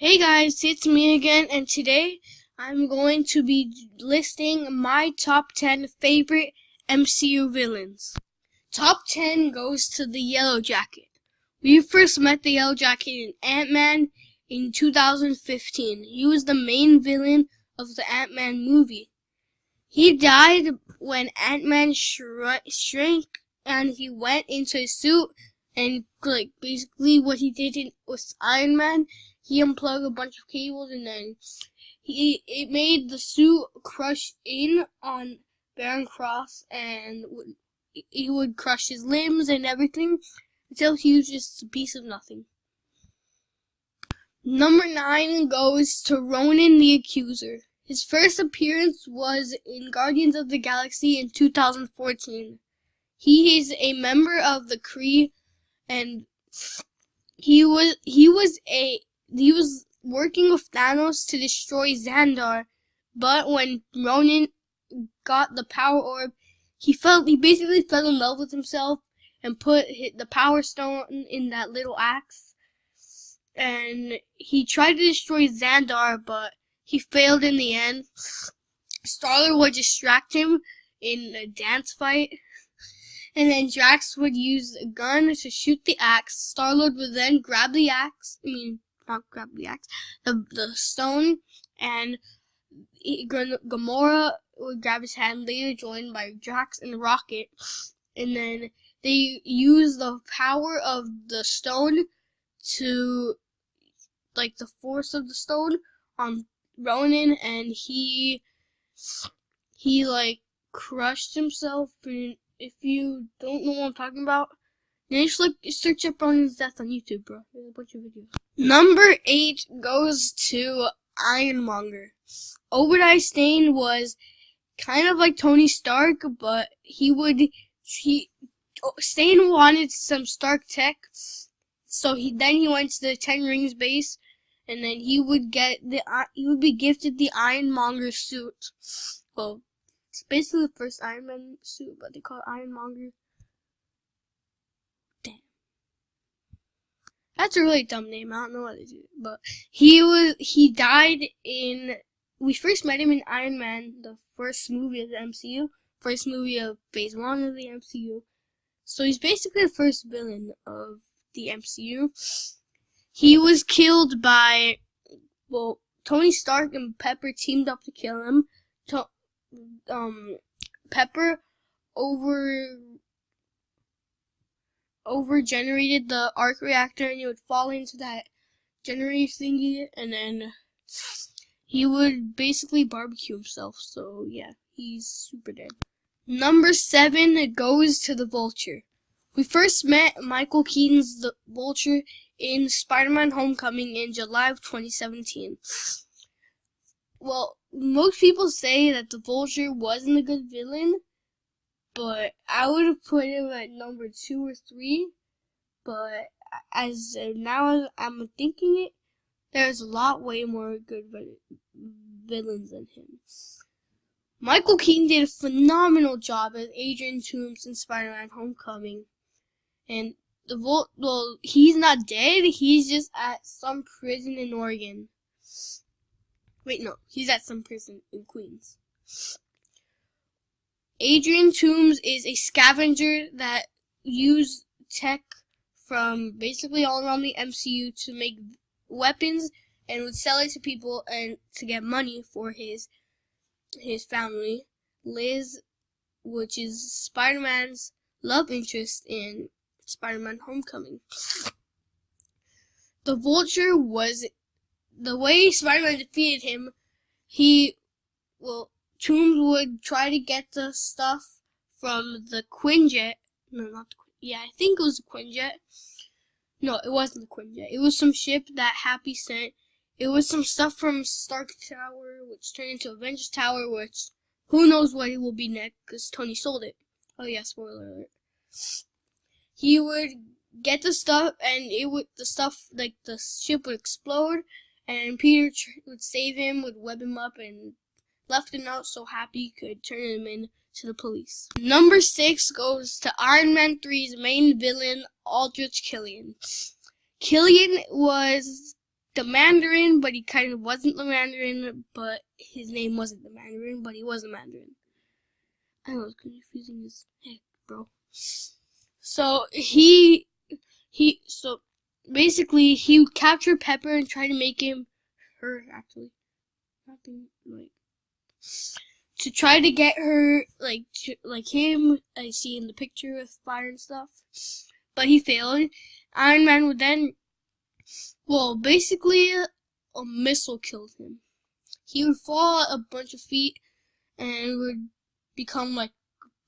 Hey guys, it's me again, and today I'm going to be listing my top 10 favorite MCU villains. Top 10 goes to the Yellow Jacket. We first met the Yellow Jacket in Ant-Man in 2015. He was the main villain of the Ant-Man movie. He died when Ant-Man shrank and he went into his suit, and basically what he did with Iron Man, he unplugged a bunch of cables and then it made the suit crush in on Baron Cross, and he would crush his limbs and everything until he was just a piece of nothing. Number 9 goes to Ronan the Accuser. His first appearance was in Guardians of the Galaxy in 2014. He is a member of the Kree, and he was working with Thanos to destroy Xandar, but when Ronan got the power orb, he basically fell in love with himself and put the power stone in that little axe, and he tried to destroy Xandar, but he failed in the end. Star-Lord would distract him in a dance fight, and then Drax would use a gun to shoot the axe. Star-Lord would then grab the axe, the stone, and Gamora would grab his hand, later joined by Drax and Rocket, and then they use the power of the stone to, the force of the stone on Ronan, and he crushed himself. And if you don't know what I'm talking about, then just search up Ronan's death on YouTube, bro. There's a bunch of videos. Number 8 goes to Ironmonger. Obadiah Stane was kind of like Tony Stark, but Stane wanted some Stark tech, so he went to the Ten Rings base, and then he would be gifted the Ironmonger suit. Well, it's basically the first Iron Man suit, but they call it Ironmonger. Damn. That's a really dumb name. I don't know why they do it. But he died we first met him in Iron Man, the first movie of the MCU. First movie of Phase 1 of the MCU. So he's basically the first villain of the MCU. He was killed by, Tony Stark and Pepper teamed up to kill him. Pepper over-generated the arc reactor, and he would fall into that generator thingy, and then he would basically barbecue himself. So yeah, he's super dead. Number 7 goes to the Vulture. We first met Michael Keaton's the Vulture in Spider-Man Homecoming in July of 2017. Well, most people say that the Vulture wasn't a good villain, but I would have put him at number 2 or 3. But as now I'm thinking it, there's a lot way more good villains than him. Michael Keaton did a phenomenal job as Adrian Toomes in Spider-Man Homecoming, and he's not dead. He's just at some prison in Oregon. Wait, no, he's at some prison in Queens. Adrian Toomes is a scavenger that used tech from basically all around the MCU to make weapons and would sell it to people and to get money for his family. Liz, which is Spider-Man's love interest in Spider-Man Homecoming. The Vulture was, the way Spider-Man defeated him, Toomes would try to get the stuff from the Quinjet. No, not the Quinjet. Yeah, I think it was the Quinjet. No, it wasn't the Quinjet. It was some ship that Happy sent. It was some stuff from Stark Tower, which turned into Avengers Tower, which who knows what it will be next, because Tony sold it. Oh yeah, spoiler alert. He would get the stuff, and the ship would explode, and Peter would save him, would web him up, and left a note so Happy could turn him in to the police. Number 6 goes to Iron Man 3's main villain, Aldrich Killian. Killian was the Mandarin, but he kind of wasn't the Mandarin, but his name wasn't the Mandarin, but he was a Mandarin. I know, it's confusing as heck, bro. So so basically he captured Pepper and tried to make her nothing like to try to get her like him. I see in the picture with fire and stuff, but he failed. Iron Man would then, well, basically a missile killed him. He would fall a bunch of feet and would become like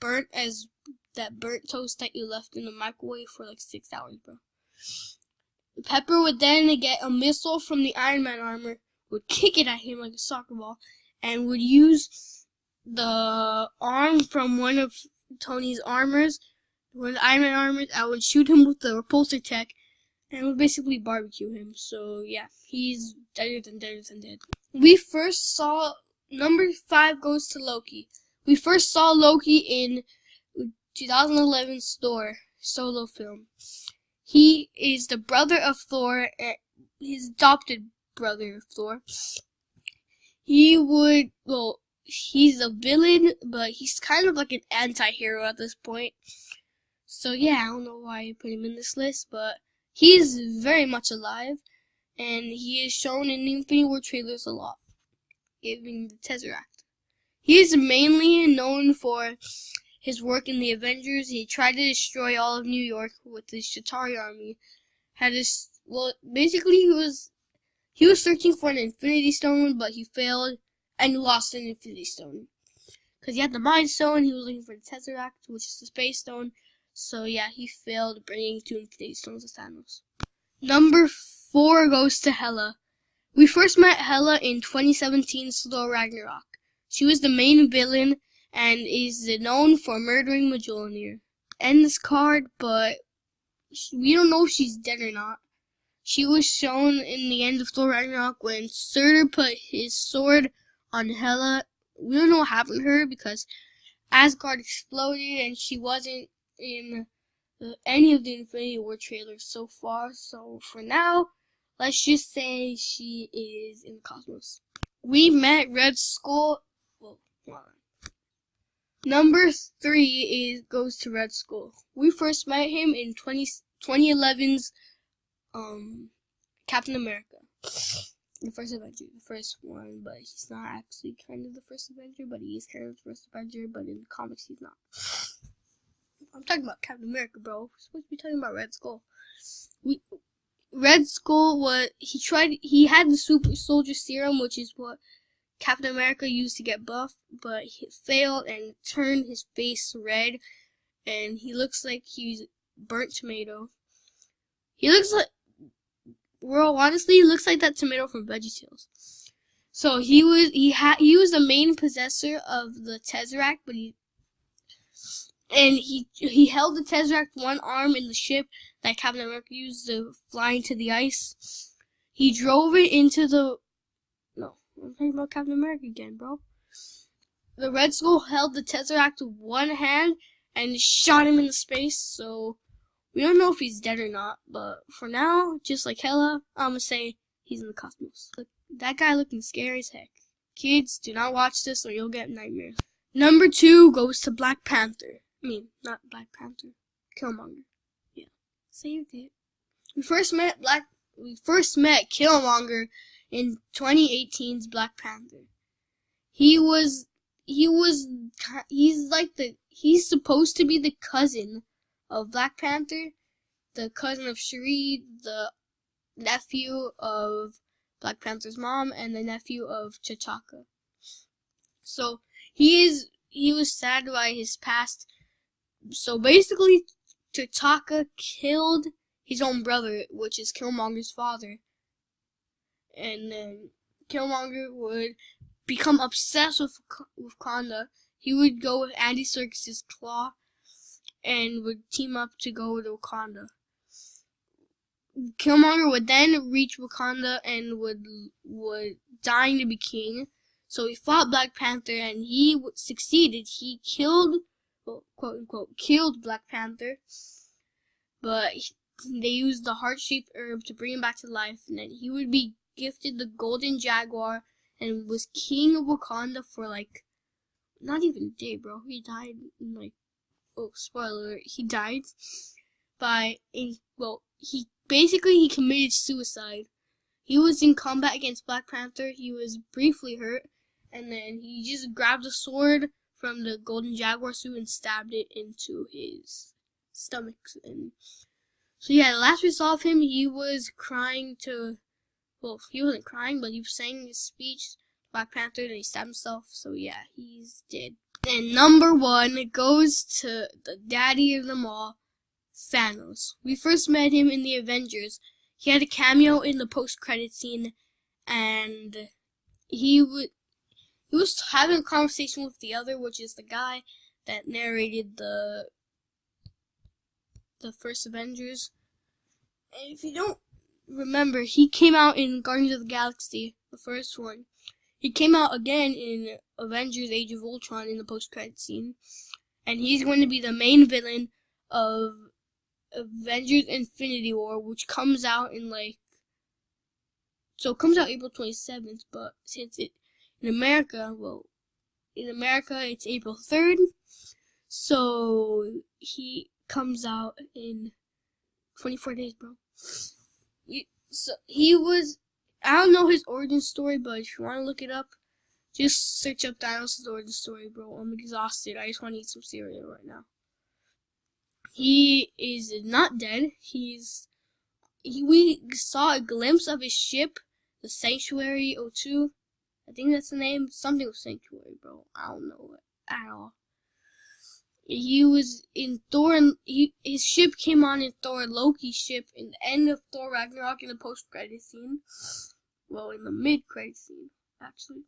burnt as that burnt toast that you left in the microwave for like 6 hours, bro. Pepper would then get a missile from the Iron Man armor, would kick it at him like a soccer ball, and would use the arm from one of Tony's armors, one of the Iron Man armors. I would shoot him with the repulsor tech, and would basically barbecue him. So yeah, he's deader than dead. We first saw number 5 goes to Loki. We first saw Loki in 2011's Thor solo film. He is the brother of Thor, his adopted brother of Thor. He's a villain, but he's kind of like an anti-hero at this point. So yeah, I don't know why I put him in this list, but he's very much alive, and he is shown in the Infinity War trailers a lot, giving the Tesseract. He is mainly known for his work in the Avengers. He tried to destroy all of New York with his Chitauri army. Basically he was searching for an Infinity Stone, but he failed and lost an Infinity Stone. Because he had the Mind Stone, he was looking for the Tesseract, which is the Space Stone. So yeah, he failed bringing 2 Infinity Stones to Thanos. Number 4 goes to Hela. We first met Hela in 2017's Thor Ragnarok. She was the main villain and is known for murdering Mjolnir. And this card, but we don't know if she's dead or not. She was shown in the end of Thor Ragnarok when Surtur put his sword on Hela. We don't know what happened to her because Asgard exploded and she wasn't in any of the Infinity War trailers so far. So for now, let's just say she is in the cosmos. We met Red Skull. Number 3 goes to Red Skull. We first met him in 2011's Captain America. The first Avenger. The first one, but he's not actually kind of the first Avenger, but he is kind of the first Avenger, but in the comics he's not. I'm talking about Captain America, bro. We're supposed to be talking about Red Skull. Red Skull he had the super soldier serum, which is what Captain America used to get buff, but he failed and turned his face red, and he looks like he's burnt tomato. He looks like, well, honestly, he looks like that tomato from VeggieTales. So he was the main possessor of the Tesseract, but he held the Tesseract one arm in the ship that Captain America used to fly into the ice. He drove it into the I'm talking about Captain America again, bro. The Red Skull held the Tesseract with one hand and shot him into space, so we don't know if he's dead or not, but for now, just like Hela, I'm gonna say he's in the cosmos. Look, that guy looking scary as heck. Kids, do not watch this or you'll get nightmares. Number 2 goes to Black Panther. Not Black Panther. Killmonger. Yeah. Saved it. We first met Killmonger in 2018's Black Panther. He's supposed to be the cousin of Black Panther, the cousin of Shuri, the nephew of Black Panther's mom, and the nephew of T'Chaka. So he was sad by his past. So basically, T'Chaka killed his own brother, which is Killmonger's father. And then Killmonger would become obsessed with Wakanda. He would go with Andy Serkis's Claw and would team up to go to Wakanda. Killmonger would then reach Wakanda and would dying to be king. So he fought Black Panther and he succeeded. He killed, well, quote unquote, killed Black Panther. But they used the heart-shaped herb to bring him back to life, and then he would be gifted the Golden Jaguar and was king of Wakanda for like not even a day, bro. He died in like, oh, spoiler alert, he died he committed suicide. He was in combat against Black Panther. He was briefly hurt, and then he just grabbed a sword from the Golden Jaguar suit and stabbed it into his stomach. And so yeah, the last we saw of him, he was crying to, well, he wasn't crying, but he was saying his speech, Black Panther, and he stabbed himself. So yeah, he's dead. And number one goes to the daddy of them all, Thanos. We first met him in the Avengers. He had a cameo in the post-credit scene, and he was having a conversation with the other, which is the guy that narrated the first Avengers. And if you don't remember, he came out in Guardians of the Galaxy, the first one. He came out again in Avengers Age of Ultron in the post-credit scene. And he's going to be the main villain of Avengers Infinity War, which comes out in like... So it comes out April 27th, but since in America it's April 3rd. So he comes out in 24 days, bro. I don't know his origin story, but if you want to look it up, just search up Thanos' origin story, bro. I'm exhausted. I just want to eat some cereal right now. He is not dead. We saw a glimpse of his ship, the Sanctuary 02. I think that's the name. Something with Sanctuary, bro. I don't know it at all. He was in Thor, and his ship came on in Thor Loki's ship in the end of Thor Ragnarok in the post-credit scene. Well, in the mid-credit scene, actually.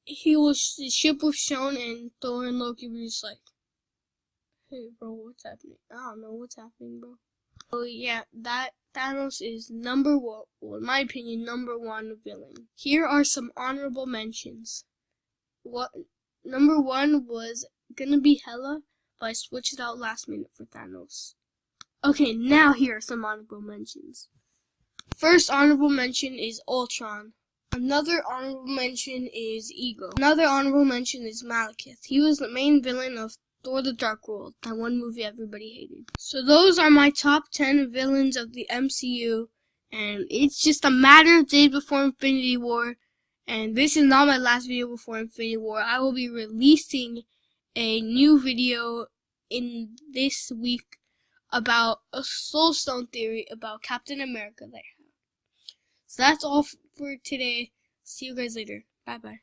His ship was shown, and Thor and Loki were just like, hey, bro, what's happening? I don't know what's happening, bro. Oh, yeah, that Thanos is number one, well, in my opinion, number one villain. Here are some honorable mentions. Number one was gonna be Hela, but I switched it out last minute for Thanos. Okay, now here are some honorable mentions. First honorable mention is Ultron. Another honorable mention is Ego. Another honorable mention is Malekith. He was the main villain of Thor the Dark World, that one movie everybody hated. So those are my top 10 villains of the MCU, and it's just a matter of days before Infinity War. And this is not my last video before Infinity War. I will be releasing a new video in this week about a Soul Stone theory about Captain America that I have. So that's all for today. See you guys later. Bye-bye.